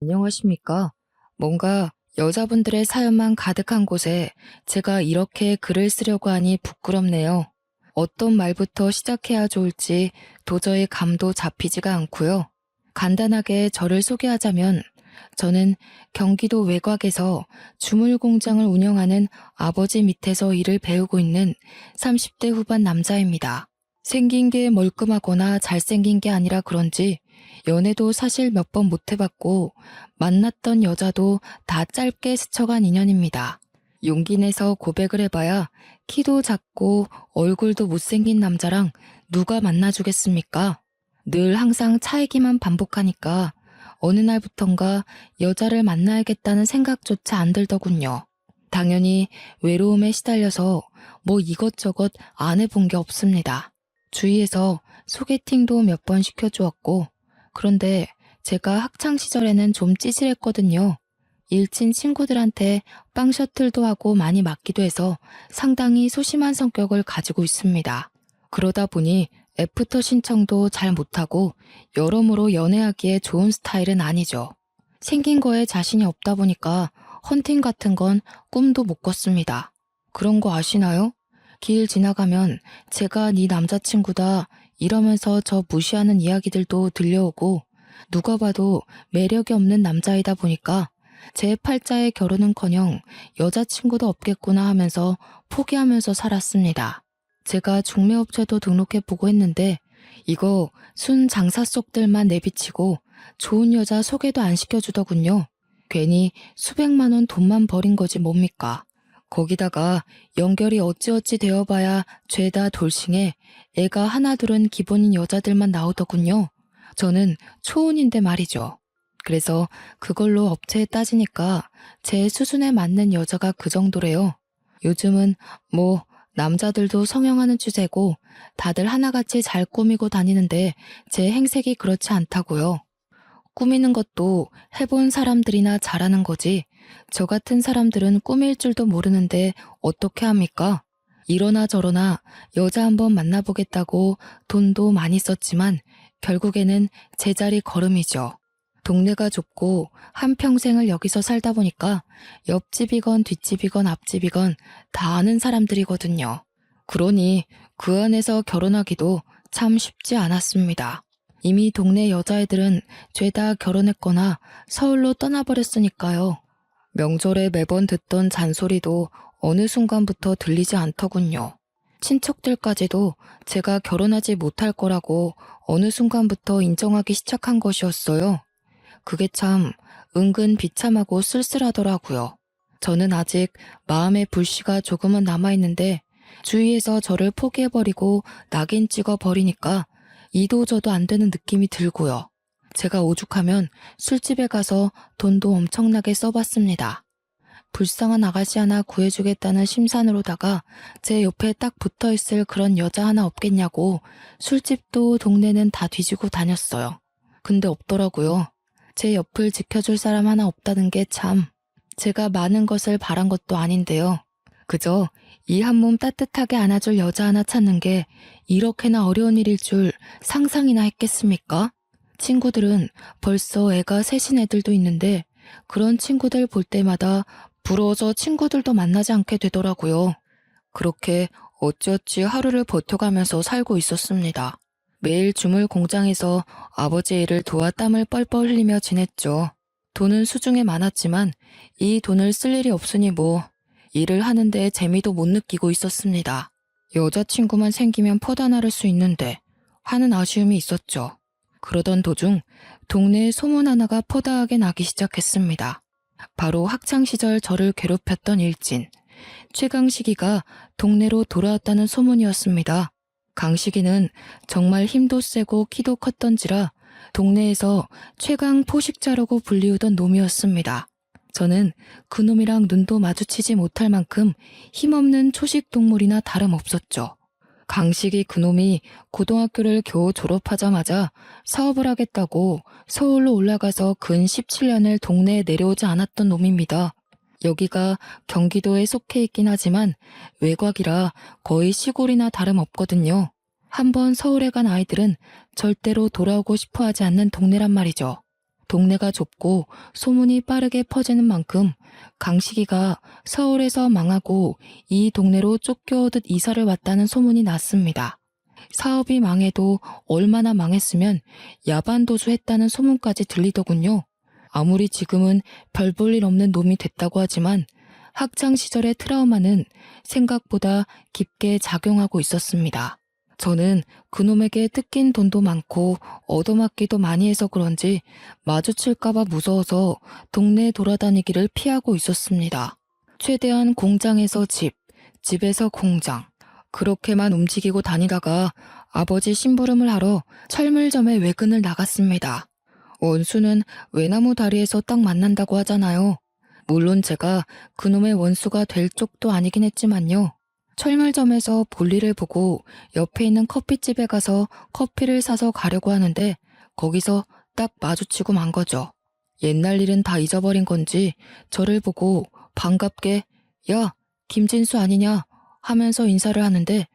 안녕하십니까? 뭔가 여자분들의 사연만 가득한 곳에 제가 이렇게 글을 쓰려고 하니 부끄럽네요. 어떤 말부터 시작해야 좋을지 도저히 감도 잡히지가 않고요. 간단하게 저를 소개하자면 저는 경기도 외곽에서 주물 공장을 운영하는 아버지 밑에서 일을 배우고 있는 30대 후반 남자입니다. 생긴 게 멀끔하거나 잘생긴 게 아니라 그런지 연애도 사실 몇 번 못 해봤고 만났던 여자도 다 짧게 스쳐간 인연입니다. 용기 내서 고백을 해봐야 키도 작고 얼굴도 못생긴 남자랑 누가 만나주겠습니까? 늘 항상 차이기만 반복하니까 어느 날부턴가 여자를 만나야겠다는 생각조차 안 들더군요. 당연히 외로움에 시달려서 뭐 이것저것 안 해본 게 없습니다. 주위에서 소개팅도 몇 번 시켜주었고, 그런데 제가 학창 시절에는 좀 찌질했거든요. 일친 친구들한테 빵 셔틀도 하고 많이 맞기도 해서 상당히 소심한 성격을 가지고 있습니다. 그러다 보니 애프터 신청도 잘 못하고 여러모로 연애하기에 좋은 스타일은 아니죠. 생긴 거에 자신이 없다 보니까 헌팅 같은 건 꿈도 못 꿨습니다. 그런 거 아시나요? 길 지나가면 제가 네 남자친구다 이러면서 저 무시하는 이야기들도 들려오고 누가 봐도 매력이 없는 남자이다 보니까 제 팔자의 결혼은커녕 여자친구도 없겠구나 하면서 포기하면서 살았습니다. 제가 중매업체도 등록해보고 했는데 이거 순 장사 속들만 내비치고 좋은 여자 소개도 안 시켜주더군요. 괜히 수백만 원 돈만 버린 거지 뭡니까. 거기다가 연결이 어찌어찌 되어봐야 죄다 돌싱해 애가 하나둘은 기본인 여자들만 나오더군요. 저는 초혼인데 말이죠. 그래서 그걸로 업체에 따지니까 제 수준에 맞는 여자가 그 정도래요. 요즘은 뭐 남자들도 성형하는 추세고 다들 하나같이 잘 꾸미고 다니는데 제 행색이 그렇지 않다고요. 꾸미는 것도 해본 사람들이나 잘하는 거지 저 같은 사람들은 꾸밀 줄도 모르는데 어떻게 합니까? 이러나 저러나 여자 한번 만나보겠다고 돈도 많이 썼지만 결국에는 제자리 걸음이죠. 동네가 좁고 한평생을 여기서 살다 보니까 옆집이건 뒷집이건 앞집이건 다 아는 사람들이거든요. 그러니 그 안에서 결혼하기도 참 쉽지 않았습니다. 이미 동네 여자애들은 죄다 결혼했거나 서울로 떠나버렸으니까요. 명절에 매번 듣던 잔소리도 어느 순간부터 들리지 않더군요. 친척들까지도 제가 결혼하지 못할 거라고 어느 순간부터 인정하기 시작한 것이었어요. 그게 참 은근 비참하고 쓸쓸하더라고요. 저는 아직 마음의 불씨가 조금은 남아있는데 주위에서 저를 포기해버리고 낙인 찍어버리니까 이도저도 안 되는 느낌이 들고요. 제가 오죽하면 술집에 가서 돈도 엄청나게 써봤습니다. 불쌍한 아가씨 하나 구해주겠다는 심산으로다가 제 옆에 딱 붙어있을 그런 여자 하나 없겠냐고 술집도 동네는 다 뒤지고 다녔어요. 근데 없더라고요. 제 옆을 지켜줄 사람 하나 없다는 게 참 제가 많은 것을 바란 것도 아닌데요. 그저 이 한 몸 따뜻하게 안아줄 여자 하나 찾는 게 이렇게나 어려운 일일 줄 상상이나 했겠습니까? 친구들은 벌써 애가 셋인 애들도 있는데 그런 친구들 볼 때마다 부러워서 친구들도 만나지 않게 되더라고요. 그렇게 어찌어찌 하루를 버텨가면서 살고 있었습니다. 매일 주물 공장에서 아버지 일을 도와 땀을 뻘뻘 흘리며 지냈죠. 돈은 수중에 많았지만 이 돈을 쓸 일이 없으니 뭐 일을 하는데 재미도 못 느끼고 있었습니다. 여자친구만 생기면 퍼다 나를 수 있는데 하는 아쉬움이 있었죠. 그러던 도중 동네에 소문 하나가 퍼다하게 나기 시작했습니다. 바로 학창시절 저를 괴롭혔던 일진 최강식이가 동네로 돌아왔다는 소문이었습니다. 강식이는 정말 힘도 세고 키도 컸던지라 동네에서 최강 포식자라고 불리우던 놈이었습니다. 저는 그 놈이랑 눈도 마주치지 못할 만큼 힘없는 초식 동물이나 다름없었죠. 강식이 그놈이 고등학교를 겨우 졸업하자마자 사업을 하겠다고 서울로 올라가서 근 17년을 동네에 내려오지 않았던 놈입니다. 여기가 경기도에 속해 있긴 하지만 외곽이라 거의 시골이나 다름없거든요. 한번 서울에 간 아이들은 절대로 돌아오고 싶어 하지 않는 동네란 말이죠. 동네가 좁고 소문이 빠르게 퍼지는 만큼 강식이가 서울에서 망하고 이 동네로 쫓겨오듯 이사를 왔다는 소문이 났습니다. 사업이 망해도 얼마나 망했으면 야반도주 했다는 소문까지 들리더군요. 아무리 지금은 별 볼 일 없는 놈이 됐다고 하지만 학창 시절의 트라우마는 생각보다 깊게 작용하고 있었습니다. 저는 그놈에게 뜯긴 돈도 많고 얻어맞기도 많이 해서 그런지 마주칠까봐 무서워서 동네 돌아다니기를 피하고 있었습니다. 최대한 공장에서 집, 집에서 공장, 그렇게만 움직이고 다니다가 아버지 심부름을 하러 철물점에 외근을 나갔습니다. 원수는 외나무 다리에서 딱 만난다고 하잖아요. 물론 제가 그놈의 원수가 될 쪽도 아니긴 했지만요. 철물점에서 볼일을 보고 옆에 있는 커피집에 가서 커피를 사서 가려고 하는데 거기서 딱 마주치고 만 거죠. 옛날 일은 다 잊어버린 건지 저를 보고 반갑게 야, 김진수 아니냐 하면서 인사를 하는데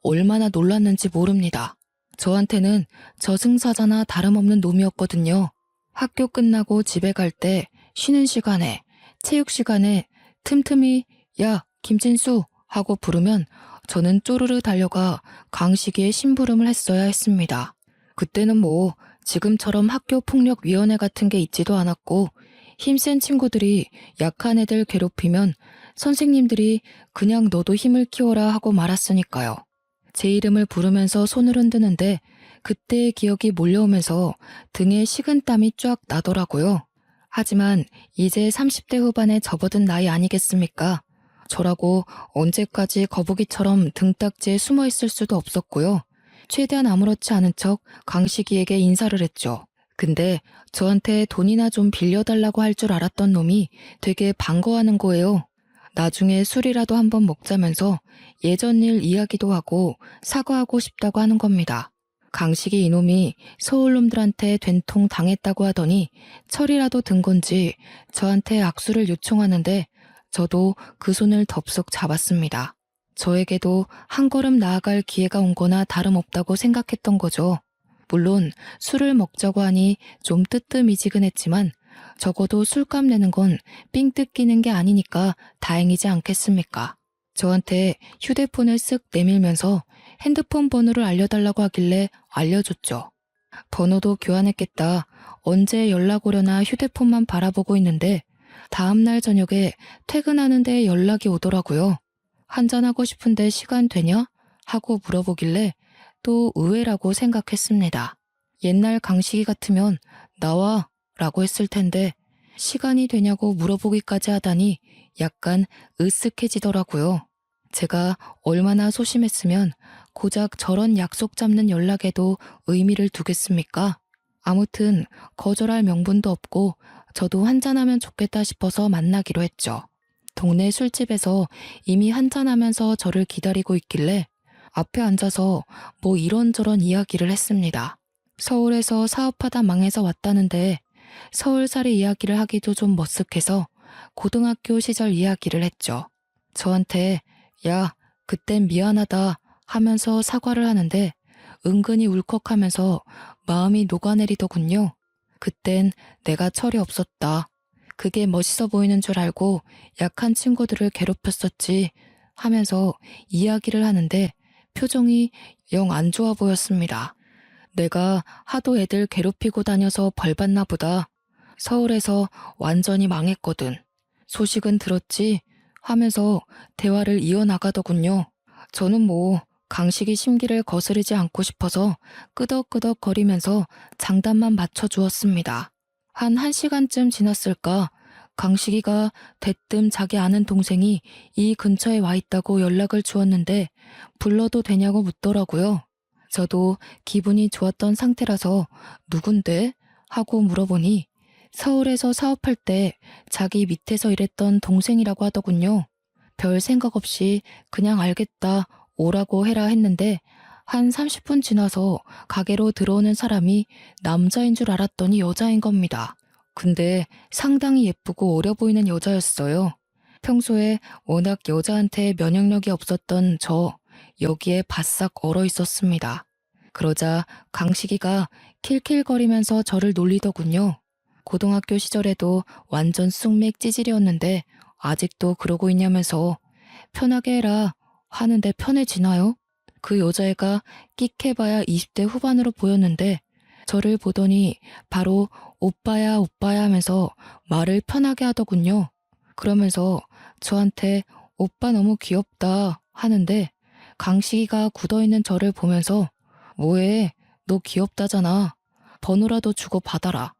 얼마나 놀랐는지 모릅니다. 저한테는 저승사자나 다름없는 놈이었거든요. 학교 끝나고 집에 갈 때 쉬는 시간에 체육 시간에 틈틈이 야, 김진수 하고 부르면 저는 쪼르르 달려가 강식이의 심부름을 했어야 했습니다. 그때는 뭐 지금처럼 학교폭력위원회 같은 게 있지도 않았고 힘센 친구들이 약한 애들 괴롭히면 선생님들이 그냥 너도 힘을 키워라 하고 말았으니까요. 제 이름을 부르면서 손을 흔드는데 그때의 기억이 몰려오면서 등에 식은땀이 쫙 나더라고요. 하지만 이제 30대 후반에 접어든 나이 아니겠습니까? 저라고 언제까지 거북이처럼 등딱지에 숨어 있을 수도 없었고요. 최대한 아무렇지 않은 척 강식이에게 인사를 했죠. 근데 저한테 돈이나 좀 빌려달라고 할 줄 알았던 놈이 되게 반가워하는 거예요. 나중에 술이라도 한번 먹자면서 예전 일 이야기도 하고 사과하고 싶다고 하는 겁니다. 강식이 이놈이 서울놈들한테 된통 당했다고 하더니 철이라도 든 건지 저한테 악수를 요청하는데 저도 그 손을 덥석 잡았습니다. 저에게도 한 걸음 나아갈 기회가 온 거나 다름없다고 생각했던 거죠. 물론 술을 먹자고 하니 좀 뜨뜻미지근했지만 적어도 술값 내는 건 삥 뜯기는 게 아니니까 다행이지 않겠습니까? 저한테 휴대폰을 쓱 내밀면서 핸드폰 번호를 알려달라고 하길래 알려줬죠. 번호도 교환했겠다. 언제 연락 오려나 휴대폰만 바라보고 있는데 다음날 저녁에 퇴근하는데 연락이 오더라고요. 한잔하고 싶은데 시간 되냐? 하고 물어보길래 또 의외라고 생각했습니다. 옛날 강식이 같으면 나와 라고 했을 텐데 시간이 되냐고 물어보기까지 하다니 약간 으쓱해지더라고요. 제가 얼마나 소심했으면 고작 저런 약속 잡는 연락에도 의미를 두겠습니까? 아무튼 거절할 명분도 없고 저도 한잔하면 좋겠다 싶어서 만나기로 했죠. 동네 술집에서 이미 한잔하면서 저를 기다리고 있길래 앞에 앉아서 뭐 이런저런 이야기를 했습니다. 서울에서 사업하다 망해서 왔다는데 서울살이 이야기를 하기도 좀 머쓱해서 고등학교 시절 이야기를 했죠. 저한테 야, 그땐 미안하다 하면서 사과를 하는데 은근히 울컥하면서 마음이 녹아내리더군요. 그땐 내가 철이 없었다. 그게 멋있어 보이는 줄 알고 약한 친구들을 괴롭혔었지 하면서 이야기를 하는데 표정이 영 안 좋아 보였습니다. 내가 하도 애들 괴롭히고 다녀서 벌 받나 보다. 서울에서 완전히 망했거든. 소식은 들었지? 하면서 대화를 이어나가더군요. 저는 뭐 강식이 심기를 거스르지 않고 싶어서 끄덕끄덕 거리면서 장단만 맞춰주었습니다. 한 1시간쯤 지났을까 강식이가 대뜸 자기 아는 동생이 이 근처에 와 있다고 연락을 주었는데 불러도 되냐고 묻더라고요. 저도 기분이 좋았던 상태라서 누군데? 하고 물어보니 서울에서 사업할 때 자기 밑에서 일했던 동생이라고 하더군요. 별 생각 없이 그냥 알겠다, 오라고 해라 했는데 한 30분 지나서 가게로 들어오는 사람이 남자인 줄 알았더니 여자인 겁니다. 근데 상당히 예쁘고 어려 보이는 여자였어요. 평소에 워낙 여자한테 면역력이 없었던 저 여기에 바싹 얼어 있었습니다. 그러자 강식이가 킬킬거리면서 저를 놀리더군요. 고등학교 시절에도 완전 쑥맥 찌질이었는데 아직도 그러고 있냐면서 편하게 해라 하는데 편해지나요? 그 여자애가 끽해봐야 20대 후반으로 보였는데 저를 보더니 바로 오빠야 오빠야 하면서 말을 편하게 하더군요. 그러면서 저한테 오빠 너무 귀엽다 하는데 강식이가 굳어있는 저를 보면서 뭐해 너 귀엽다잖아 번호라도 주고 받아라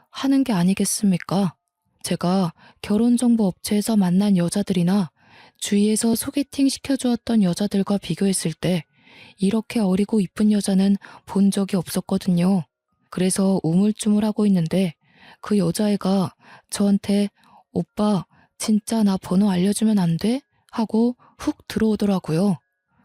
하는 게 아니겠습니까? 제가 결혼정보업체에서 만난 여자들이나 주위에서 소개팅 시켜주었던 여자들과 비교했을 때 이렇게 어리고 이쁜 여자는 본 적이 없었거든요. 그래서 우물쭈물하고 있는데 그 여자애가 저한테 오빠 진짜 나 번호 알려주면 안 돼? 하고 훅 들어오더라고요.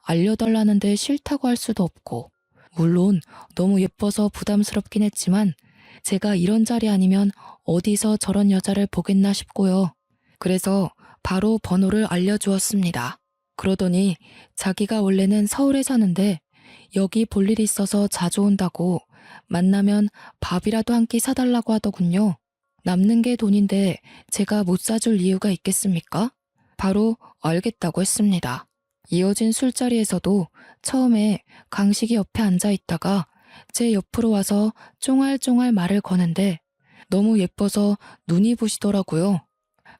알려달라는데 싫다고 할 수도 없고 물론 너무 예뻐서 부담스럽긴 했지만 제가 이런 자리 아니면 어디서 저런 여자를 보겠나 싶고요. 그래서 바로 번호를 알려주었습니다. 그러더니 자기가 원래는 서울에 사는데 여기 볼 일이 있어서 자주 온다고 만나면 밥이라도 한 끼 사달라고 하더군요. 남는 게 돈인데 제가 못 사줄 이유가 있겠습니까? 바로 알겠다고 했습니다. 이어진 술자리에서도 처음에 강식이 옆에 앉아 있다가 제 옆으로 와서 쫑알쫑알 말을 거는데 너무 예뻐서 눈이 부시더라고요.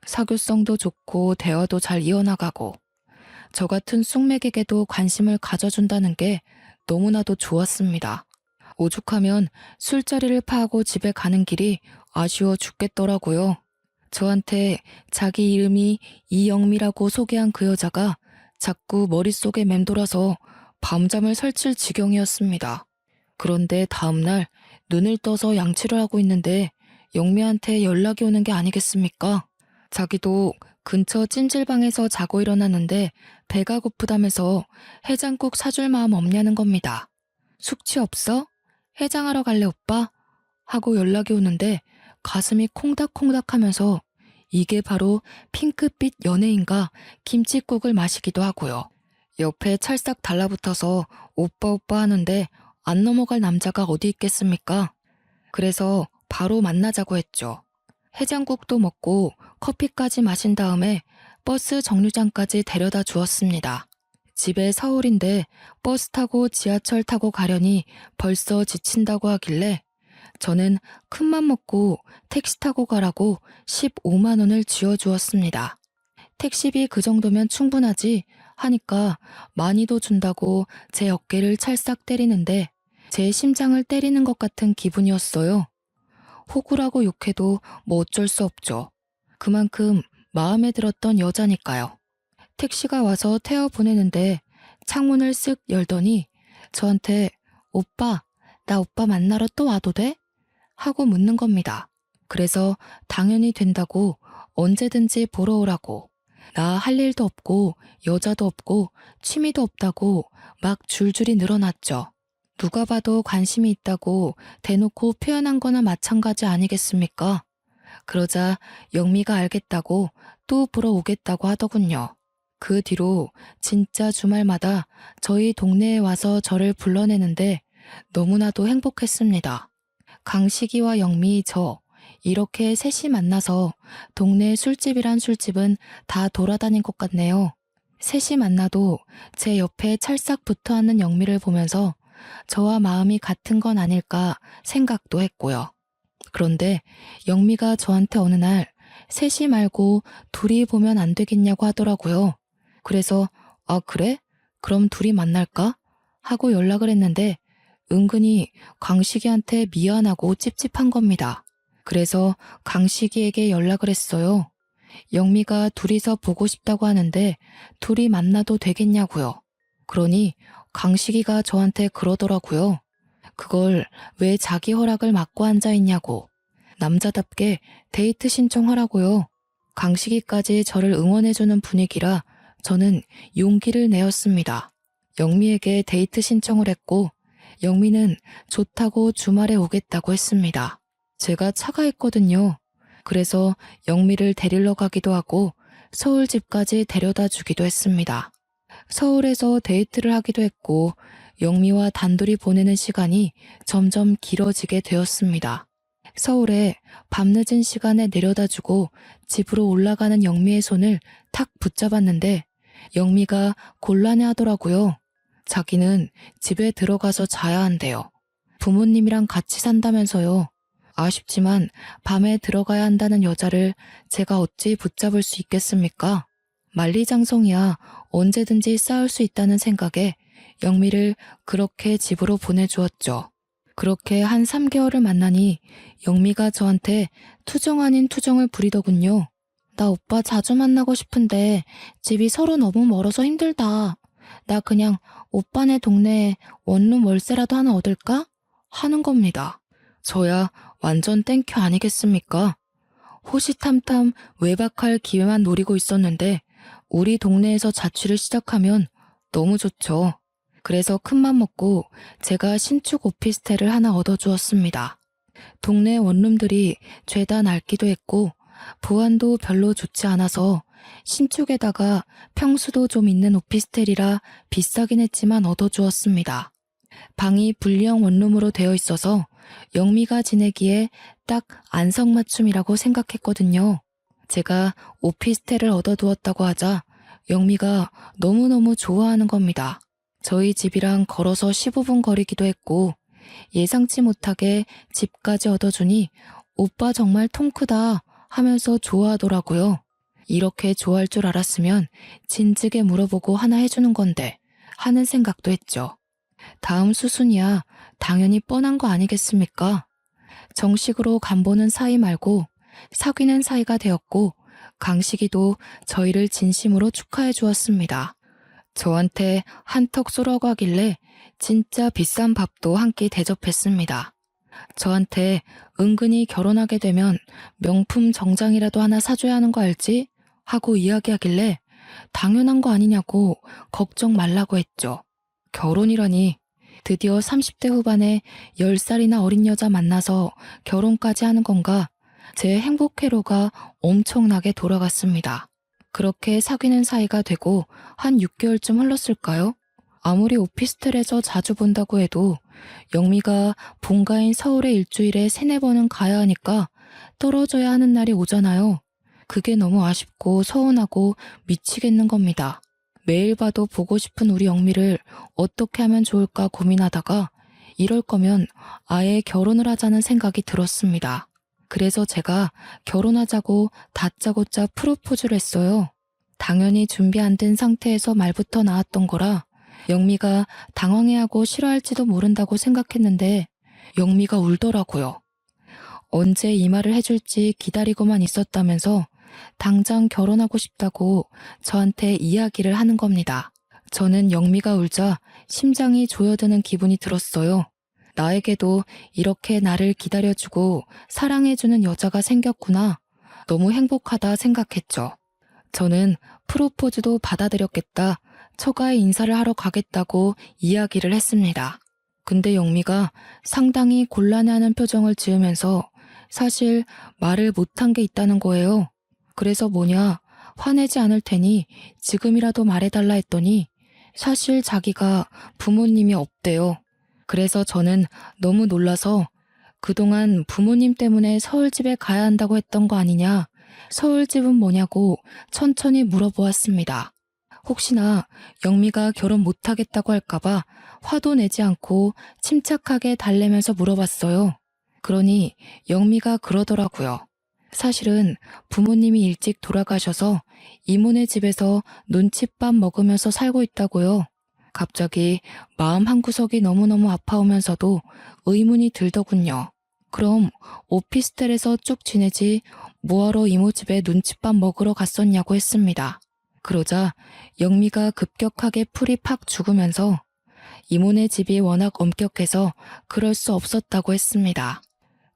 사교성도 좋고 대화도 잘 이어나가고 저 같은 쑥맥에게도 관심을 가져준다는 게 너무나도 좋았습니다. 오죽하면 술자리를 파하고 집에 가는 길이 아쉬워 죽겠더라고요. 저한테 자기 이름이 이영미라고 소개한 그 여자가 자꾸 머릿속에 맴돌아서 밤잠을 설칠 지경이었습니다. 그런데 다음날 눈을 떠서 양치를 하고 있는데 영미한테 연락이 오는 게 아니겠습니까? 자기도 근처 찜질방에서 자고 일어났는데 배가 고프다면서 해장국 사줄 마음 없냐는 겁니다. 숙취 없어? 해장하러 갈래 오빠? 하고 연락이 오는데 가슴이 콩닥콩닥 하면서 이게 바로 핑크빛 연예인가 김칫국을 마시기도 하고요. 옆에 찰싹 달라붙어서 오빠 오빠 하는데 안 넘어갈 남자가 어디 있겠습니까? 그래서 바로 만나자고 했죠. 해장국도 먹고 커피까지 마신 다음에 버스 정류장까지 데려다 주었습니다. 집에 서울인데 버스 타고 지하철 타고 가려니 벌써 지친다고 하길래 저는 큰맘 먹고 택시 타고 가라고 15만 원을 쥐어주었습니다. 택시비 그 정도면 충분하지 하니까 많이도 준다고 제 어깨를 찰싹 때리는데 제 심장을 때리는 것 같은 기분이었어요. 호구라고 욕해도 뭐 어쩔 수 없죠. 그만큼 마음에 들었던 여자니까요. 택시가 와서 태워 보내는데 창문을 쓱 열더니 저한테 오빠, 나 오빠 만나러 또 와도 돼? 하고 묻는 겁니다. 그래서 당연히 된다고 언제든지 보러 오라고 나 할 일도 없고 여자도 없고 취미도 없다고 막 줄줄이 늘어났죠. 누가 봐도 관심이 있다고 대놓고 표현한 거나 마찬가지 아니겠습니까? 그러자 영미가 알겠다고 또 보러 오겠다고 하더군요. 그 뒤로 진짜 주말마다 저희 동네에 와서 저를 불러내는데 너무나도 행복했습니다. 강식이와 영미, 저 이렇게 셋이 만나서 동네 술집이란 술집은 다 돌아다닌 것 같네요. 셋이 만나도 제 옆에 찰싹 붙어앉는 영미를 보면서 저와 마음이 같은 건 아닐까 생각도 했고요. 그런데 영미가 저한테 어느 날 셋이 말고 둘이 보면 안 되겠냐고 하더라고요. 그래서 아 그래? 그럼 둘이 만날까? 하고 연락을 했는데 은근히 강식이한테 미안하고 찝찝한 겁니다. 그래서 강식이에게 연락을 했어요. 영미가 둘이서 보고 싶다고 하는데 둘이 만나도 되겠냐고요. 그러니 강식이가 저한테 그러더라고요. 그걸 왜 자기 허락을 막고 앉아있냐고. 남자답게 데이트 신청하라고요. 강식이까지 저를 응원해주는 분위기라 저는 용기를 내었습니다. 영미에게 데이트 신청을 했고 영미는 좋다고 주말에 오겠다고 했습니다. 제가 차가 있거든요. 그래서 영미를 데리러 가기도 하고 서울 집까지 데려다 주기도 했습니다. 서울에서 데이트를 하기도 했고 영미와 단둘이 보내는 시간이 점점 길어지게 되었습니다. 서울에 밤늦은 시간에 내려다주고 집으로 올라가는 영미의 손을 탁 붙잡았는데 영미가 곤란해 하더라고요. 자기는 집에 들어가서 자야 한대요. 부모님이랑 같이 산다면서요. 아쉽지만 밤에 들어가야 한다는 여자를 제가 어찌 붙잡을 수 있겠습니까? 만리장성이야 언제든지 싸울 수 있다는 생각에 영미를 그렇게 집으로 보내주었죠. 그렇게 한 3개월을 만나니 영미가 저한테 투정 아닌 투정을 부리더군요. 나 오빠 자주 만나고 싶은데 집이 서로 너무 멀어서 힘들다. 나 그냥 오빠네 동네에 원룸 월세라도 하나 얻을까? 하는 겁니다. 저야 완전 땡큐 아니겠습니까? 호시탐탐 외박할 기회만 노리고 있었는데 우리 동네에서 자취를 시작하면 너무 좋죠. 그래서 큰맘 먹고 제가 신축 오피스텔을 하나 얻어주었습니다. 동네 원룸들이 죄다 낡기도 했고 보안도 별로 좋지 않아서 신축에다가 평수도 좀 있는 오피스텔이라 비싸긴 했지만 얻어주었습니다. 방이 분리형 원룸으로 되어 있어서 영미가 지내기에 딱 안성맞춤이라고 생각했거든요. 제가 오피스텔을 얻어두었다고 하자 영미가 너무너무 좋아하는 겁니다. 저희 집이랑 걸어서 15분 거리기도 했고 예상치 못하게 집까지 얻어주니 오빠 정말 통 크다 하면서 좋아하더라고요. 이렇게 좋아할 줄 알았으면 진즉에 물어보고 하나 해주는 건데 하는 생각도 했죠. 다음 수순이야 당연히 뻔한 거 아니겠습니까? 정식으로 간보는 사이 말고 사귀는 사이가 되었고 강식이도 저희를 진심으로 축하해 주었습니다. 저한테 한턱 쏘라고 하길래 진짜 비싼 밥도 한 끼 대접했습니다. 저한테 은근히 결혼하게 되면 명품 정장이라도 하나 사줘야 하는 거 알지? 하고 이야기하길래 당연한 거 아니냐고 걱정 말라고 했죠. 결혼이라니 드디어 30대 후반에 10살이나 어린 여자 만나서 결혼까지 하는 건가? 제 행복 회로가 엄청나게 돌아갔습니다. 그렇게 사귀는 사이가 되고 한 6개월쯤 흘렀을까요? 아무리 오피스텔에서 자주 본다고 해도 영미가 본가인 서울에 일주일에 3-4번은 가야 하니까 떨어져야 하는 날이 오잖아요. 그게 너무 아쉽고 서운하고 미치겠는 겁니다. 매일 봐도 보고 싶은 우리 영미를 어떻게 하면 좋을까 고민하다가 이럴 거면 아예 결혼을 하자는 생각이 들었습니다. 그래서 제가 결혼하자고 다짜고짜 프로포즈를 했어요. 당연히 준비 안 된 상태에서 말부터 나왔던 거라 영미가 당황해하고 싫어할지도 모른다고 생각했는데 영미가 울더라고요. 언제 이 말을 해줄지 기다리고만 있었다면서 당장 결혼하고 싶다고 저한테 이야기를 하는 겁니다. 저는 영미가 울자 심장이 조여드는 기분이 들었어요. 나에게도 이렇게 나를 기다려주고 사랑해주는 여자가 생겼구나. 너무 행복하다 생각했죠. 저는 프로포즈도 받아들였겠다. 처가에 인사를 하러 가겠다고 이야기를 했습니다. 근데 영미가 상당히 곤란해하는 표정을 지으면서 사실 말을 못한 게 있다는 거예요. 그래서 뭐냐, 화내지 않을 테니 지금이라도 말해달라 했더니 사실 자기가 부모님이 없대요. 그래서 저는 너무 놀라서 그동안 부모님 때문에 서울집에 가야 한다고 했던 거 아니냐, 서울집은 뭐냐고 천천히 물어보았습니다. 혹시나 영미가 결혼 못하겠다고 할까봐 화도 내지 않고 침착하게 달래면서 물어봤어요. 그러니 영미가 그러더라고요. 사실은 부모님이 일찍 돌아가셔서 이모네 집에서 눈칫밥 먹으면서 살고 있다고요. 갑자기 마음 한구석이 너무너무 아파오면서도 의문이 들더군요. 그럼 오피스텔에서 쭉 지내지 뭐하러 이모 집에 눈칫밥 먹으러 갔었냐고 했습니다. 그러자 영미가 급격하게 풀이 팍 죽으면서 이모네 집이 워낙 엄격해서 그럴 수 없었다고 했습니다.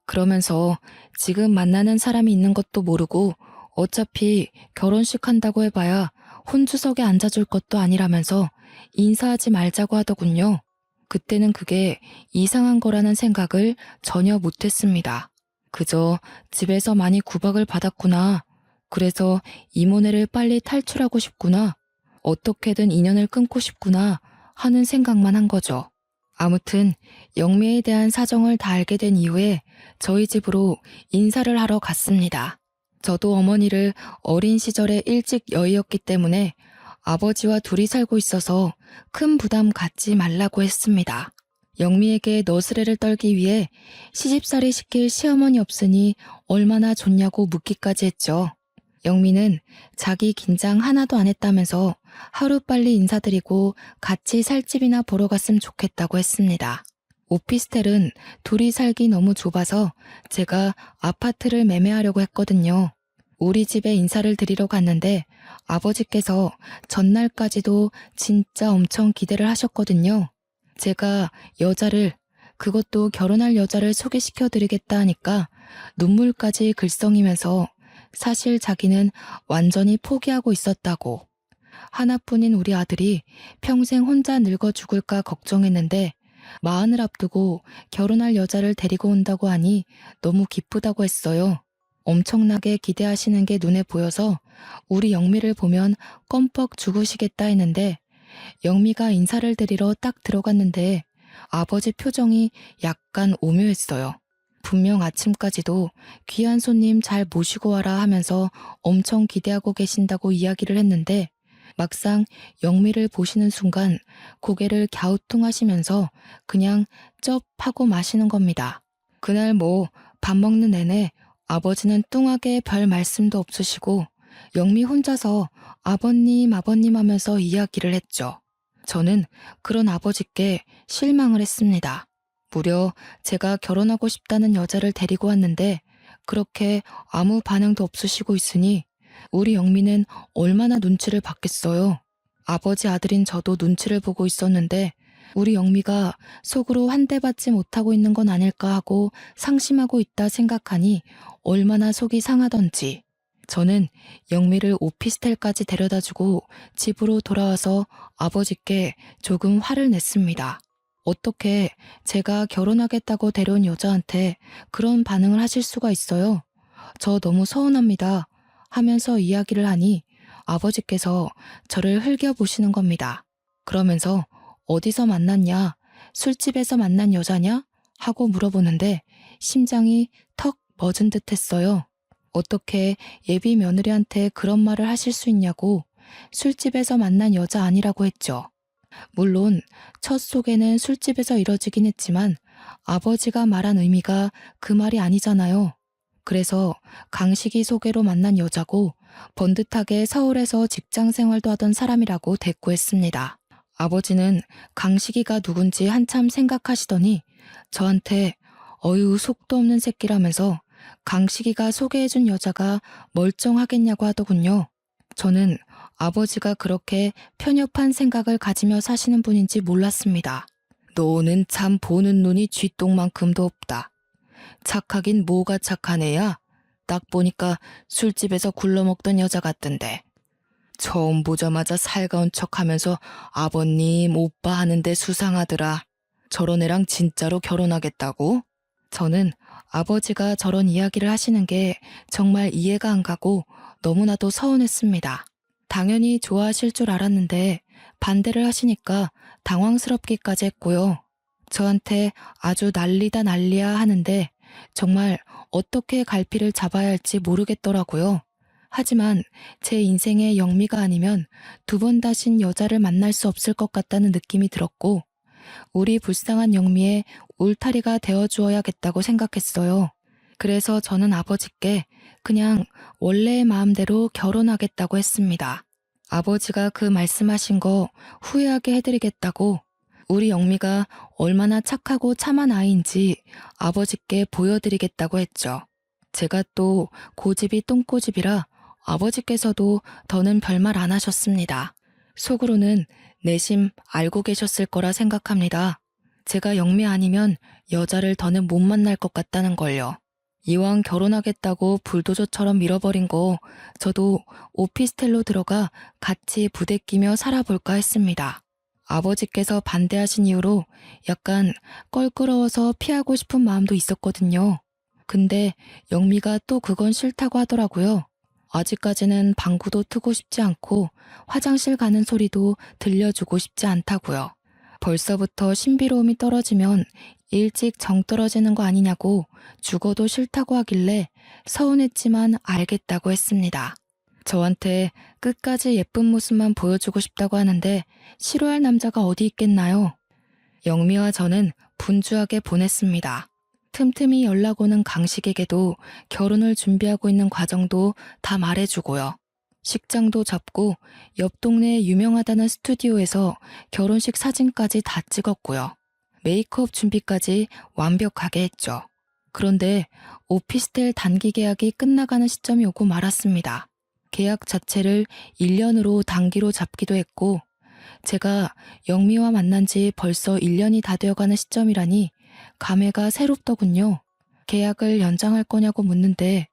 그러면서 지금 만나는 사람이 있는 것도 모르고 어차피 결혼식 한다고 해봐야 혼주석에 앉아줄 것도 아니라면서 인사하지 말자고 하더군요. 그때는 그게 이상한 거라는 생각을 전혀 못했습니다. 그저 집에서 많이 구박을 받았구나. 그래서 이모네를 빨리 탈출하고 싶구나. 어떻게든 인연을 끊고 싶구나 하는 생각만 한 거죠. 아무튼 영미에 대한 사정을 다 알게 된 이후에 저희 집으로 인사를 하러 갔습니다. 저도 어머니를 어린 시절에 일찍 여의었기 때문에 아버지와 둘이 살고 있어서 큰 부담 갖지 말라고 했습니다. 영미에게 너스레를 떨기 위해 시집살이 시킬 시어머니 없으니 얼마나 좋냐고 묻기까지 했죠. 영미는 자기 긴장 하나도 안 했다면서 하루빨리 인사드리고 같이 살 집이나 보러 갔으면 좋겠다고 했습니다. 오피스텔은 둘이 살기 너무 좁아서 제가 아파트를 매매하려고 했거든요. 우리 집에 인사를 드리러 갔는데 아버지께서 전날까지도 진짜 엄청 기대를 하셨거든요. 제가 여자를, 그것도 결혼할 여자를 소개시켜 드리겠다 하니까 눈물까지 글썽이면서 사실 자기는 완전히 포기하고 있었다고. 하나뿐인 우리 아들이 평생 혼자 늙어 죽을까 걱정했는데 마흔을 앞두고 결혼할 여자를 데리고 온다고 하니 너무 기쁘다고 했어요. 엄청나게 기대하시는 게 눈에 보여서 우리 영미를 보면 껌뻑 죽으시겠다 했는데 영미가 인사를 드리러 딱 들어갔는데 아버지 표정이 약간 오묘했어요. 분명 아침까지도 귀한 손님 잘 모시고 와라 하면서 엄청 기대하고 계신다고 이야기를 했는데 막상 영미를 보시는 순간 고개를 갸우뚱하시면서 그냥 쩝 하고 마시는 겁니다. 그날 밥 먹는 내내 아버지는 뚱하게 별 말씀도 없으시고 영미 혼자서 아버님 하면서 이야기를 했죠. 저는 그런 아버지께 실망을 했습니다. 무려 제가 결혼하고 싶다는 여자를 데리고 왔는데 그렇게 아무 반응도 없으시고 있으니 우리 영미는 얼마나 눈치를 받겠어요. 아버지 아들인 저도 눈치를 보고 있었는데 우리 영미가 속으로 한 대 받지 못하고 있는 건 아닐까 하고 상심하고 있다 생각하니 얼마나 속이 상하던지. 저는 영미를 오피스텔까지 데려다주고 집으로 돌아와서 아버지께 조금 화를 냈습니다. 어떻게 제가 결혼하겠다고 데려온 여자한테 그런 반응을 하실 수가 있어요? 저 너무 서운합니다. 하면서 이야기를 하니 아버지께서 저를 흘겨보시는 겁니다. 그러면서 어디서 만났냐? 술집에서 만난 여자냐? 하고 물어보는데 심장이 턱 멎은 듯 했어요. 어떻게 예비 며느리한테 그런 말을 하실 수 있냐고 술집에서 만난 여자 아니라고 했죠. 물론 첫 소개는 술집에서 이뤄지긴 했지만 아버지가 말한 의미가 그 말이 아니잖아요. 그래서 강식이 소개로 만난 여자고 번듯하게 서울에서 직장 생활도 하던 사람이라고 대꾸했습니다. 아버지는 강식이가 누군지 한참 생각하시더니 저한테 어휴 속도 없는 새끼라면서 강식이가 소개해준 여자가 멀쩡하겠냐고 하더군요. 저는 아버지가 그렇게 편협한 생각을 가지며 사시는 분인지 몰랐습니다. 너는 참 보는 눈이 쥐똥만큼도 없다. 착하긴 뭐가 착한 애야? 딱 보니까 술집에서 굴러먹던 여자 같던데. 처음 보자마자 살가운 척하면서 아버님, 오빠 하는데 수상하더라. 저런 애랑 진짜로 결혼하겠다고? 저는 아버지가 저런 이야기를 하시는 게 정말 이해가 안 가고 너무나도 서운했습니다. 당연히 좋아하실 줄 알았는데 반대를 하시니까 당황스럽기까지 했고요. 저한테 아주 난리다 난리야 하는데 정말 어떻게 갈피를 잡아야 할지 모르겠더라고요. 하지만 제 인생의 영미가 아니면 두 번 다신 여자를 만날 수 없을 것 같다는 느낌이 들었고 우리 불쌍한 영미의 울타리가 되어주어야겠다고 생각했어요. 그래서 저는 아버지께 그냥 원래의 마음대로 결혼하겠다고 했습니다. 아버지가 그 말씀하신 거 후회하게 해드리겠다고 우리 영미가 얼마나 착하고 참한 아이인지 아버지께 보여드리겠다고 했죠. 제가 또 고집이 똥꼬집이라 아버지께서도 더는 별말 안 하셨습니다. 속으로는 내심 알고 계셨을 거라 생각합니다. 제가 영미 아니면 여자를 더는 못 만날 것 같다는 걸요. 이왕 결혼하겠다고 불도저처럼 밀어버린 거 저도 오피스텔로 들어가 같이 부대끼며 살아볼까 했습니다. 아버지께서 반대하신 이유로 약간 껄끄러워서 피하고 싶은 마음도 있었거든요. 근데 영미가 또 그건 싫다고 하더라고요. 아직까지는 방구도 트고 싶지 않고 화장실 가는 소리도 들려주고 싶지 않다고요. 벌써부터 신비로움이 떨어지면 일찍 정 떨어지는 거 아니냐고 죽어도 싫다고 하길래 서운했지만 알겠다고 했습니다. 저한테 끝까지 예쁜 모습만 보여주고 싶다고 하는데 싫어할 남자가 어디 있겠나요? 영미와 저는 분주하게 보냈습니다. 틈틈이 연락 오는 강식에게도 결혼을 준비하고 있는 과정도 다 말해주고요. 식장도 잡고 옆 동네에 유명하다는 스튜디오에서 결혼식 사진까지 다 찍었고요. 메이크업 준비까지 완벽하게 했죠. 그런데 오피스텔 단기 계약이 끝나가는 시점이 오고 말았습니다. 계약 자체를 1년으로 단기로 잡기도 했고 제가 영미와 만난 지 벌써 1년이 다 되어가는 시점이라니 감회가 새롭더군요. 계약을 연장할 거냐고 묻는데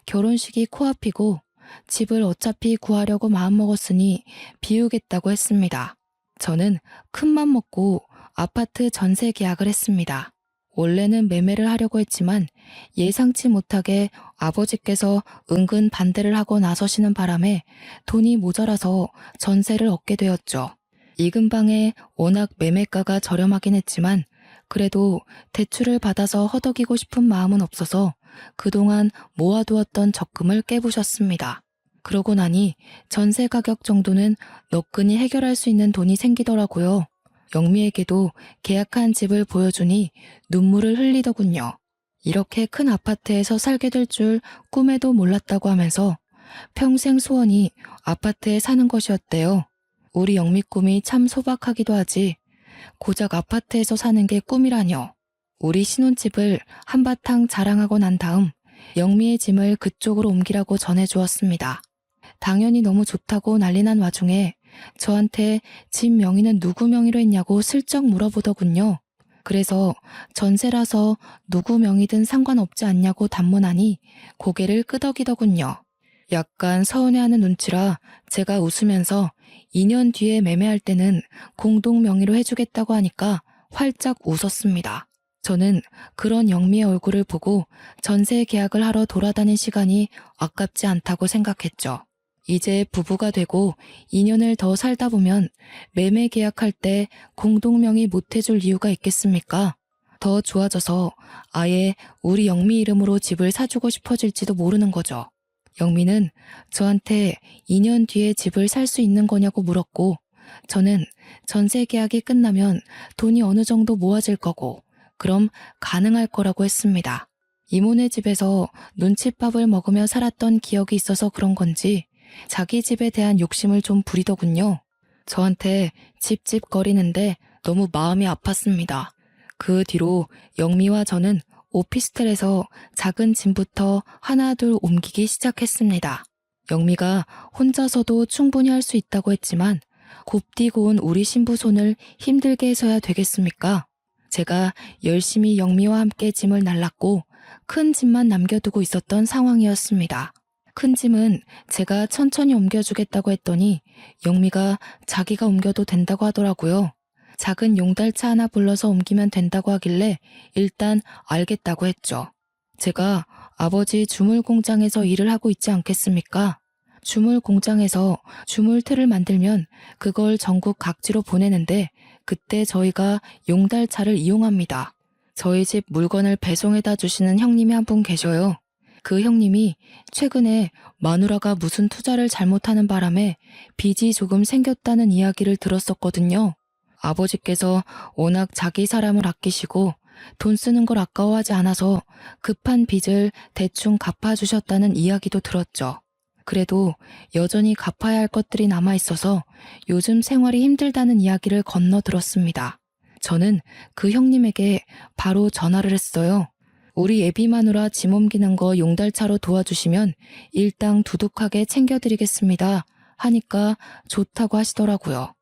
결혼식이 코앞이고 집을 어차피 구하려고 마음먹었으니 비우겠다고 했습니다. 저는 큰맘 먹고 아파트 전세 계약을 했습니다. 원래는 매매를 하려고 했지만 예상치 못하게 아버지께서 은근 반대를 하고 나서시는 바람에 돈이 모자라서 전세를 얻게 되었죠. 이 근방에 워낙 매매가가 저렴하긴 했지만 그래도 대출을 받아서 허덕이고 싶은 마음은 없어서 그동안 모아두었던 적금을 깨부셨습니다. 그러고 나니 전세 가격 정도는 너끈히 해결할 수 있는 돈이 생기더라고요. 영미에게도 계약한 집을 보여주니 눈물을 흘리더군요. 이렇게 큰 아파트에서 살게 될 줄 꿈에도 몰랐다고 하면서 평생 소원이 아파트에 사는 것이었대요. 우리 영미 꿈이 참 소박하기도 하지. 고작 아파트에서 사는 게 꿈이라뇨. 우리 신혼집을 한바탕 자랑하고 난 다음 영미의 짐을 그쪽으로 옮기라고 전해주었습니다. 당연히 너무 좋다고 난리난 와중에 저한테 집 명의는 누구 명의로 했냐고 슬쩍 물어보더군요. 그래서 전세라서 누구 명의든 상관없지 않냐고 단문하니 고개를 끄덕이더군요. 약간 서운해하는 눈치라 제가 웃으면서 2년 뒤에 매매할 때는 공동 명의로 해주겠다고 하니까 활짝 웃었습니다. 저는 그런 영미의 얼굴을 보고 전세 계약을 하러 돌아다닌 시간이 아깝지 않다고 생각했죠. 이제 부부가 되고 2년을 더 살다 보면 매매 계약할 때 공동명의 못 해줄 이유가 있겠습니까? 더 좋아져서 아예 우리 영미 이름으로 집을 사주고 싶어질지도 모르는 거죠. 영미는 저한테 2년 뒤에 집을 살 수 있는 거냐고 물었고 저는 전세 계약이 끝나면 돈이 어느 정도 모아질 거고 그럼 가능할 거라고 했습니다. 이모네 집에서 눈칫밥을 먹으며 살았던 기억이 있어서 그런 건지 자기 집에 대한 욕심을 좀 부리더군요. 저한테 찝찝거리는데 너무 마음이 아팠습니다. 그 뒤로 영미와 저는 오피스텔에서 작은 짐부터 하나둘 옮기기 시작했습니다. 영미가 혼자서도 충분히 할 수 있다고 했지만 곱디고 온 우리 신부 손을 힘들게 해서야 되겠습니까? 제가 열심히 영미와 함께 짐을 날랐고 큰 짐만 남겨두고 있었던 상황이었습니다. 큰 짐은 제가 천천히 옮겨주겠다고 했더니 영미가 자기가 옮겨도 된다고 하더라고요. 작은 용달차 하나 불러서 옮기면 된다고 하길래 일단 알겠다고 했죠. 제가 아버지 주물 공장에서 일을 하고 있지 않겠습니까? 주물 공장에서 주물틀을 만들면 그걸 전국 각지로 보내는데 그때 저희가 용달차를 이용합니다. 저희 집 물건을 배송해다 주시는 형님이 한 분 계셔요. 그 형님이 최근에 마누라가 무슨 투자를 잘못하는 바람에 빚이 조금 생겼다는 이야기를 들었었거든요. 아버지께서 워낙 자기 사람을 아끼시고 돈 쓰는 걸 아까워하지 않아서 급한 빚을 대충 갚아주셨다는 이야기도 들었죠. 그래도 여전히 갚아야 할 것들이 남아있어서 요즘 생활이 힘들다는 이야기를 건너 들었습니다. 저는 그 형님에게 바로 전화를 했어요. 우리 애비 마누라 짐 옮기는 거 용달차로 도와주시면 일당 두둑하게 챙겨드리겠습니다. 하니까 좋다고 하시더라고요.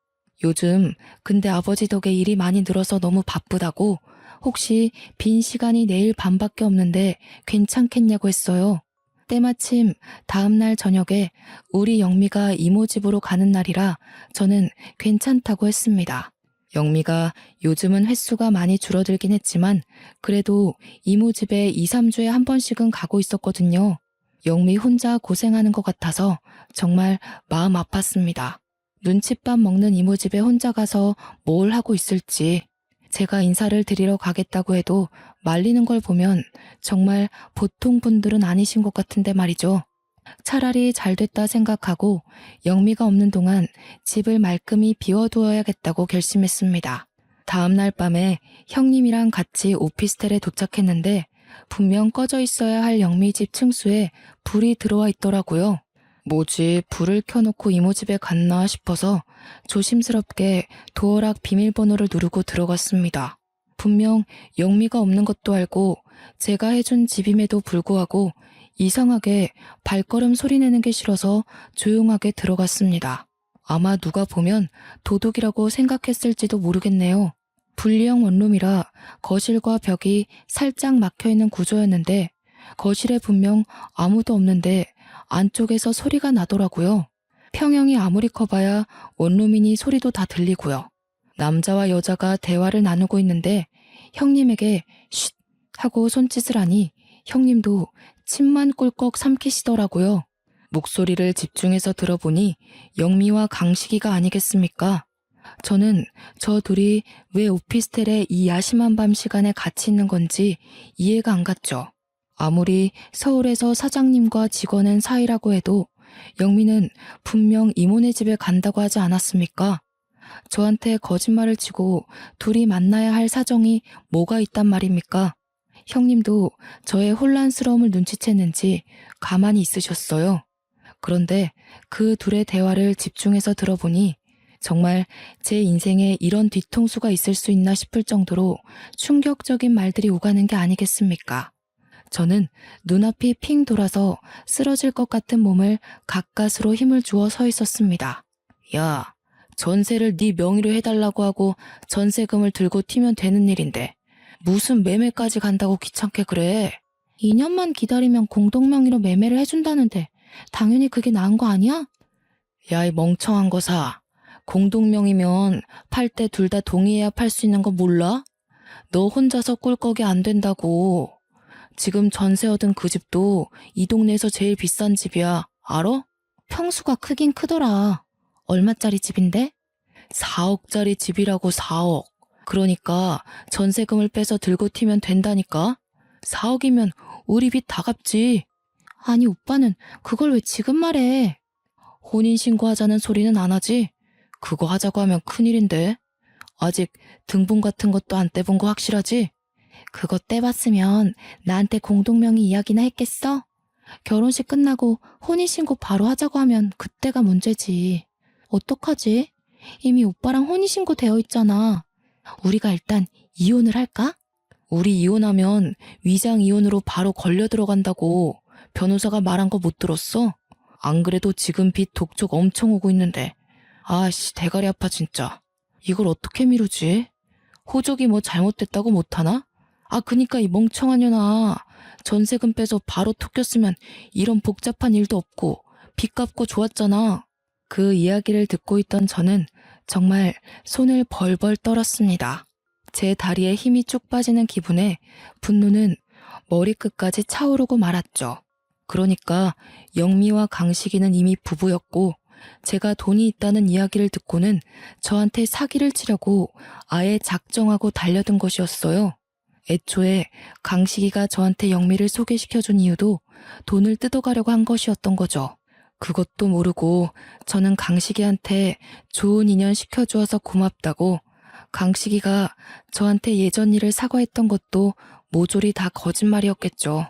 요즘 근데 아버지 덕에 일이 많이 늘어서 너무 바쁘다고 혹시 빈 시간이 내일 밤밖에 없는데 괜찮겠냐고 했어요. 때마침 다음날 저녁에 우리 영미가 이모 집으로 가는 날이라 저는 괜찮다고 했습니다. 영미가 요즘은 횟수가 많이 줄어들긴 했지만 그래도 이모 집에 2, 3주에 한 번씩은 가고 있었거든요. 영미 혼자 고생하는 것 같아서 정말 마음 아팠습니다. 눈칫밥 먹는 이모 집에 혼자 가서 뭘 하고 있을지. 제가 인사를 드리러 가겠다고 해도 말리는 걸 보면 정말 보통 분들은 아니신 것 같은데 말이죠. 차라리 잘 됐다 생각하고 영미가 없는 동안 집을 말끔히 비워두어야겠다고 결심했습니다. 다음 날 밤에 형님이랑 같이 오피스텔에 도착했는데 분명 꺼져 있어야 할 영미 집 층수에 불이 들어와 있더라고요. 뭐지, 불을 켜놓고 이모 집에 갔나 싶어서 조심스럽게 도어락 비밀번호를 누르고 들어갔습니다. 분명 영미가 없는 것도 알고 제가 해준 집임에도 불구하고 이상하게 발걸음 소리내는 게 싫어서 조용하게 들어갔습니다. 아마 누가 보면 도둑이라고 생각했을지도 모르겠네요. 분리형 원룸이라 거실과 벽이 살짝 막혀있는 구조였는데 거실에 분명 아무도 없는데 안쪽에서 소리가 나더라고요. 평형이 아무리 커봐야 원룸이니 소리도 다 들리고요. 남자와 여자가 대화를 나누고 있는데 형님에게 쉿 하고 손짓을 하니 형님도 침만 꿀꺽 삼키시더라고요. 목소리를 집중해서 들어보니 영미와 강식이가 아니겠습니까? 저는 저 둘이 왜 오피스텔에 이 야심한 밤 시간에 같이 있는 건지 이해가 안 갔죠. 아무리 서울에서 사장님과 직원은 사이라고 해도 영미는 분명 이모네 집에 간다고 하지 않았습니까? 저한테 거짓말을 치고 둘이 만나야 할 사정이 뭐가 있단 말입니까? 형님도 저의 혼란스러움을 눈치챘는지 가만히 있으셨어요. 그런데 그 둘의 대화를 집중해서 들어보니 정말 제 인생에 이런 뒤통수가 있을 수 있나 싶을 정도로 충격적인 말들이 오가는 게 아니겠습니까? 저는 눈앞이 핑 돌아서 쓰러질 것 같은 몸을 가까스로 힘을 주어 서 있었습니다. 야, 전세를 네 명의로 해달라고 하고 전세금을 들고 튀면 되는 일인데 무슨 매매까지 간다고 귀찮게 그래? 2년만 기다리면 공동명의로 매매를 해준다는데 당연히 그게 나은 거 아니야? 야, 이 멍청한 거사. 공동명의면 팔 때 둘 다 동의해야 팔 수 있는 거 몰라? 너 혼자서 꿀꺽이 안 된다고. 지금 전세 얻은 그 집도 이 동네에서 제일 비싼 집이야. 알아? 평수가 크긴 크더라. 얼마짜리 집인데? 4억짜리 집이라고. 4억. 그러니까 전세금을 빼서 들고 튀면 된다니까? 4억이면 우리 빚 다 갚지. 아니 오빠는 그걸 왜 지금 말해? 혼인신고하자는 소리는 안 하지? 그거 하자고 하면 큰일인데. 아직 등본 같은 것도 안 떼본 거 확실하지? 그거 떼봤으면 나한테 공동명의 이야기나 했겠어? 결혼식 끝나고 혼인신고 바로 하자고 하면 그때가 문제지. 어떡하지? 이미 오빠랑 혼인신고 되어 있잖아. 우리가 일단 이혼을 할까? 우리 이혼하면 위장 이혼으로 바로 걸려 들어간다고 변호사가 말한 거 못 들었어? 안 그래도 지금 빚 독촉 엄청 오고 있는데. 아씨, 대가리 아파 진짜. 이걸 어떻게 미루지? 호적이 뭐 잘못됐다고 못하나? 아, 그니까 이 멍청한 년아. 전세금 빼서 바로 톡겼으면 이런 복잡한 일도 없고 빚 갚고 좋았잖아. 그 이야기를 듣고 있던 저는 정말 손을 벌벌 떨었습니다. 제 다리에 힘이 쭉 빠지는 기분에 분노는 머리끝까지 차오르고 말았죠. 그러니까 영미와 강식이는 이미 부부였고 제가 돈이 있다는 이야기를 듣고는 저한테 사기를 치려고 아예 작정하고 달려든 것이었어요. 애초에 강식이가 저한테 영미를 소개시켜준 이유도 돈을 뜯어가려고 한 것이었던 거죠. 그것도 모르고 저는 강식이한테 좋은 인연 시켜주어서 고맙다고, 강식이가 저한테 예전 일을 사과했던 것도 모조리 다 거짓말이었겠죠.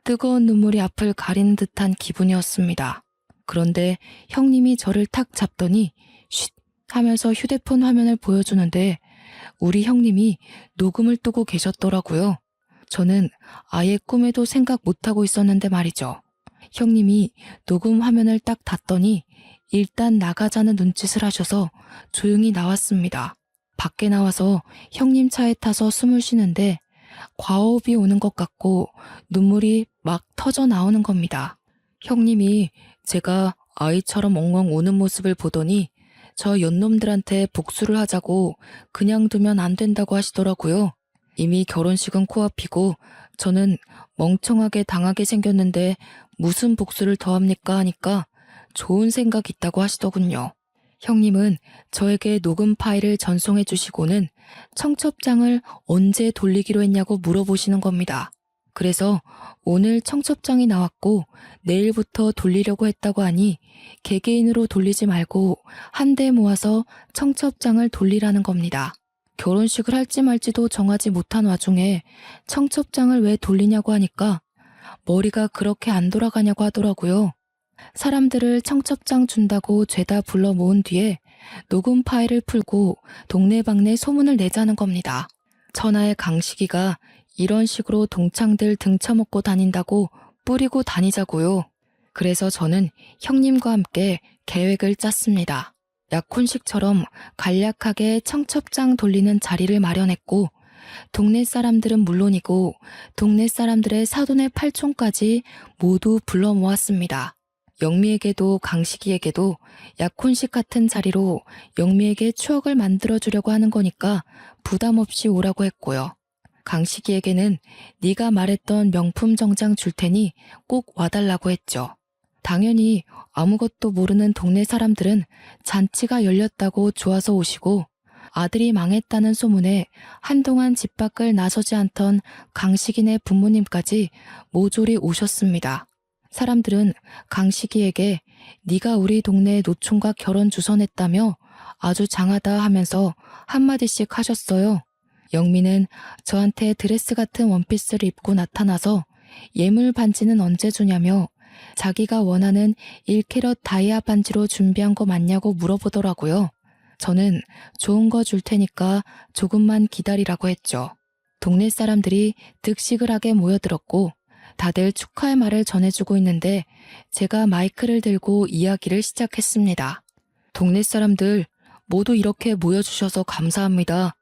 뜨거운 눈물이 앞을 가리는 듯한 기분이었습니다. 그런데 형님이 저를 탁 잡더니 쉿 하면서 휴대폰 화면을 보여주는데 우리 형님이 녹음을 뜨고 계셨더라고요. 저는 아예 꿈에도 생각 못하고 있었는데 말이죠. 형님이 녹음 화면을 딱 닫더니 일단 나가자는 눈짓을 하셔서 조용히 나왔습니다. 밖에 나와서 형님 차에 타서 숨을 쉬는데 과호흡이 오는 것 같고 눈물이 막 터져 나오는 겁니다. 형님이 제가 아이처럼 엉엉 우는 모습을 보더니 저 연놈들한테 복수를 하자고 그냥 두면 안 된다고 하시더라고요. 이미 결혼식은 코앞이고 저는 멍청하게 당하게 생겼는데 무슨 복수를 더 합니까 하니까 좋은 생각 있다고 하시더군요. 형님은 저에게 녹음 파일을 전송해 주시고는 청첩장을 언제 돌리기로 했냐고 물어보시는 겁니다. 그래서 오늘 청첩장이 나왔고 내일부터 돌리려고 했다고 하니 개개인으로 돌리지 말고 한데 모아서 청첩장을 돌리라는 겁니다. 결혼식을 할지 말지도 정하지 못한 와중에 청첩장을 왜 돌리냐고 하니까 머리가 그렇게 안 돌아가냐고 하더라고요. 사람들을 청첩장 준다고 죄다 불러 모은 뒤에 녹음 파일을 풀고 동네방네 소문을 내자는 겁니다. 천하의 강식이가 이런 식으로 동창들 등쳐먹고 다닌다고 뿌리고 다니자고요. 그래서 저는 형님과 함께 계획을 짰습니다. 약혼식처럼 간략하게 청첩장 돌리는 자리를 마련했고 동네 사람들은 물론이고 동네 사람들의 사돈의 팔촌까지 모두 불러 모았습니다. 영미에게도 강식이에게도 약혼식 같은 자리로 영미에게 추억을 만들어주려고 하는 거니까 부담 없이 오라고 했고요. 강식이에게는 네가 말했던 명품 정장 줄 테니 꼭 와달라고 했죠. 당연히 아무것도 모르는 동네 사람들은 잔치가 열렸다고 좋아서 오시고 아들이 망했다는 소문에 한동안 집 밖을 나서지 않던 강식이네 부모님까지 모조리 오셨습니다. 사람들은 강식이에게 네가 우리 동네 노총각 결혼 주선했다며 아주 장하다 하면서 한마디씩 하셨어요. 영미는 저한테 드레스 같은 원피스를 입고 나타나서 예물 반지는 언제 주냐며 자기가 원하는 1캐럿 다이아 반지로 준비한 거 맞냐고 물어보더라고요. 저는 좋은 거 줄 테니까 조금만 기다리라고 했죠. 동네 사람들이 득시글하게 모여들었고 다들 축하의 말을 전해주고 있는데 제가 마이크를 들고 이야기를 시작했습니다. 동네 사람들 모두 이렇게 모여주셔서 감사합니다.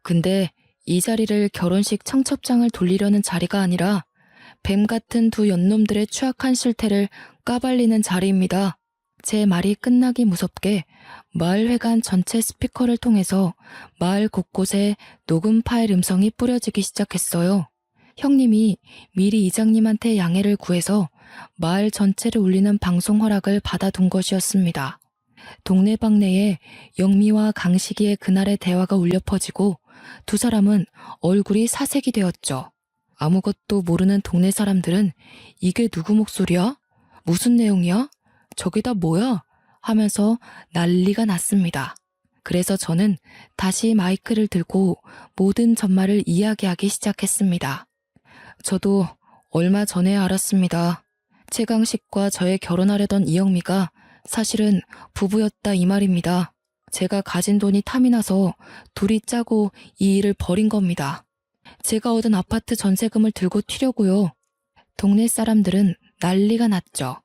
근데 이 자리를 결혼식 청첩장을 돌리려는 자리가 아니라 뱀 같은 두 연놈들의 추악한 실태를 까발리는 자리입니다. 제 말이 끝나기 무섭게 마을회관 전체 스피커를 통해서 마을 곳곳에 녹음 파일 음성이 뿌려지기 시작했어요. 형님이 미리 이장님한테 양해를 구해서 마을 전체를 울리는 방송 허락을 받아둔 것이었습니다. 동네방네에 영미와 강식이의 그날의 대화가 울려 퍼지고 두 사람은 얼굴이 사색이 되었죠. 아무것도 모르는 동네 사람들은 이게 누구 목소리야? 무슨 내용이야? 저게 다 뭐야? 하면서 난리가 났습니다. 그래서 저는 다시 마이크를 들고 모든 전말을 이야기하기 시작했습니다. 저도 얼마 전에 알았습니다. 최강식과 저의 결혼하려던 이영미가 사실은 부부였다 이 말입니다. 제가 가진 돈이 탐이 나서 둘이 짜고 이 일을 벌인 겁니다. 제가 얻은 아파트 전세금을 들고 튀려고요. 동네 사람들은 난리가 났죠.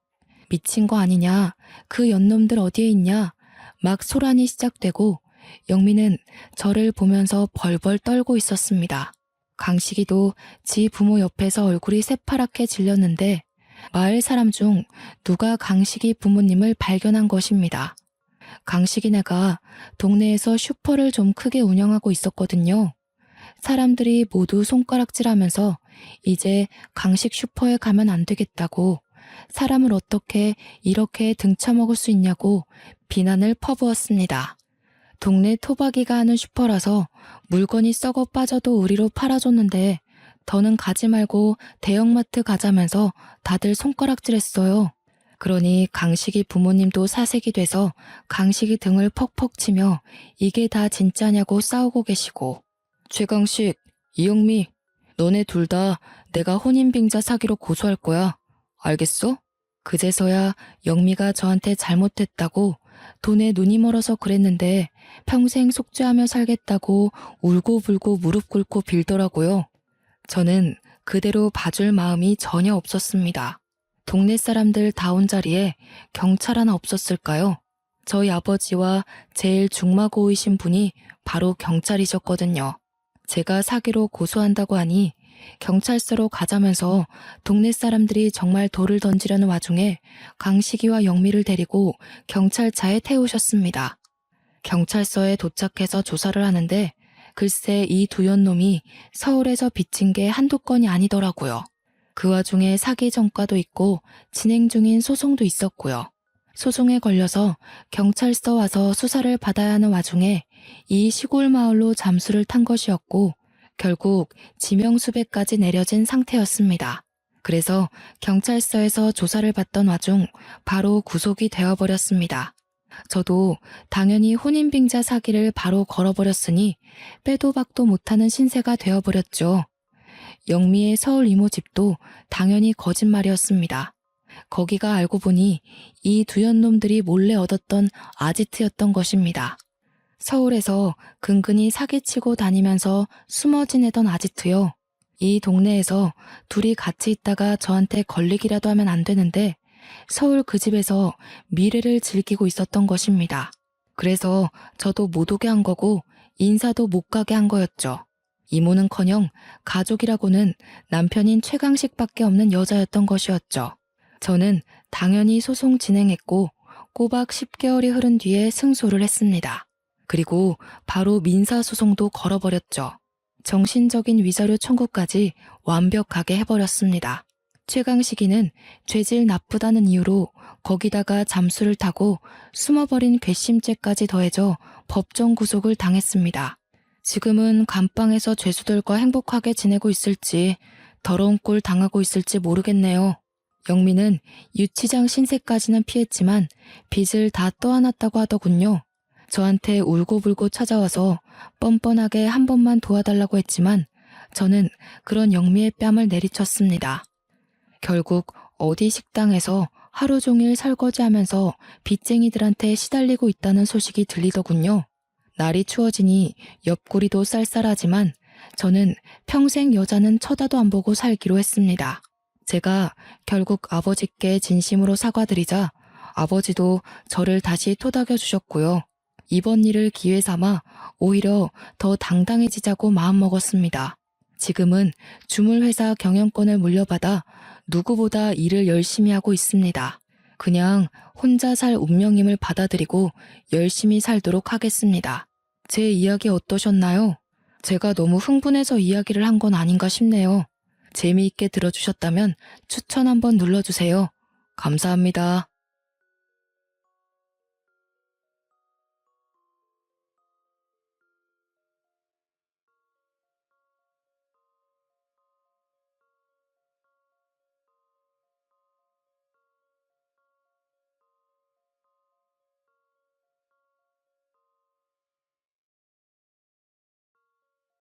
미친 거 아니냐, 그 연놈들 어디에 있냐, 막 소란이 시작되고 영미는 저를 보면서 벌벌 떨고 있었습니다. 강식이도 지 부모 옆에서 얼굴이 새파랗게 질렸는데 마을 사람 중 누가 강식이 부모님을 발견한 것입니다. 강식이네가 동네에서 슈퍼를 좀 크게 운영하고 있었거든요. 사람들이 모두 손가락질하면서 이제 강식 슈퍼에 가면 안 되겠다고, 사람을 어떻게 이렇게 등쳐먹을 수 있냐고 비난을 퍼부었습니다. 동네 토박이가 하는 슈퍼라서 물건이 썩어 빠져도 우리로 팔아줬는데 더는 가지 말고 대형마트 가자면서 다들 손가락질했어요. 그러니 강식이 부모님도 사색이 돼서 강식이 등을 퍽퍽 치며 이게 다 진짜냐고 싸우고 계시고, 최강식, 이영미, 너네 둘 다 내가 혼인빙자 사기로 고소할 거야. 알겠어? 그제서야 영미가 저한테 잘못했다고, 돈에 눈이 멀어서 그랬는데 평생 속죄하며 살겠다고 울고불고 무릎 꿇고 빌더라고요. 저는 그대로 봐줄 마음이 전혀 없었습니다. 동네 사람들 다 온 자리에 경찰 하나 없었을까요? 저희 아버지와 제일 중마고이신 분이 바로 경찰이셨거든요. 제가 사기로 고소한다고 하니 경찰서로 가자면서 동네 사람들이 정말 돌을 던지려는 와중에 강식이와 영미를 데리고 경찰차에 태우셨습니다. 경찰서에 도착해서 조사를 하는데 글쎄 이 두 연놈이 서울에서 빚진 게 한두 건이 아니더라고요. 그 와중에 사기 전과도 있고 진행 중인 소송도 있었고요. 소송에 걸려서 경찰서 와서 수사를 받아야 하는 와중에 이 시골 마을로 잠수를 탄 것이었고 결국 지명수배까지 내려진 상태였습니다. 그래서 경찰서에서 조사를 받던 와중 바로 구속이 되어버렸습니다. 저도 당연히 혼인빙자 사기를 바로 걸어버렸으니 빼도 박도 못하는 신세가 되어버렸죠. 영미의 서울 이모 집도 당연히 거짓말이었습니다. 거기가 알고 보니 이 두현놈들이 몰래 얻었던 아지트였던 것입니다. 서울에서 근근히 사기치고 다니면서 숨어 지내던 아지트요. 이 동네에서 둘이 같이 있다가 저한테 걸리기라도 하면 안 되는데 서울 그 집에서 미래를 즐기고 있었던 것입니다. 그래서 저도 못 오게 한 거고 인사도 못 가게 한 거였죠. 이모는커녕 가족이라고는 남편인 최강식밖에 없는 여자였던 것이었죠. 저는 당연히 소송 진행했고 꼬박 10개월이 흐른 뒤에 승소를 했습니다. 그리고 바로 민사소송도 걸어버렸죠. 정신적인 위자료 청구까지 완벽하게 해버렸습니다. 최강식이는 죄질 나쁘다는 이유로 거기다가 잠수를 타고 숨어버린 괘씸죄까지 더해져 법정 구속을 당했습니다. 지금은 감방에서 죄수들과 행복하게 지내고 있을지 더러운 꼴 당하고 있을지 모르겠네요. 영미는 유치장 신세까지는 피했지만 빚을 다 떠안았다고 하더군요. 저한테 울고불고 찾아와서 뻔뻔하게 한 번만 도와달라고 했지만 저는 그런 영미의 뺨을 내리쳤습니다. 결국 어디 식당에서 하루 종일 설거지하면서 빚쟁이들한테 시달리고 있다는 소식이 들리더군요. 날이 추워지니 옆구리도 쌀쌀하지만 저는 평생 여자는 쳐다도 안 보고 살기로 했습니다. 제가 결국 아버지께 진심으로 사과드리자 아버지도 저를 다시 토닥여 주셨고요. 이번 일을 기회 삼아 오히려 더 당당해지자고 마음먹었습니다. 지금은 주물회사 경영권을 물려받아 누구보다 일을 열심히 하고 있습니다. 그냥 혼자 살 운명임을 받아들이고 열심히 살도록 하겠습니다. 제 이야기 어떠셨나요? 제가 너무 흥분해서 이야기를 한 건 아닌가 싶네요. 재미있게 들어주셨다면 추천 한번 눌러주세요. 감사합니다.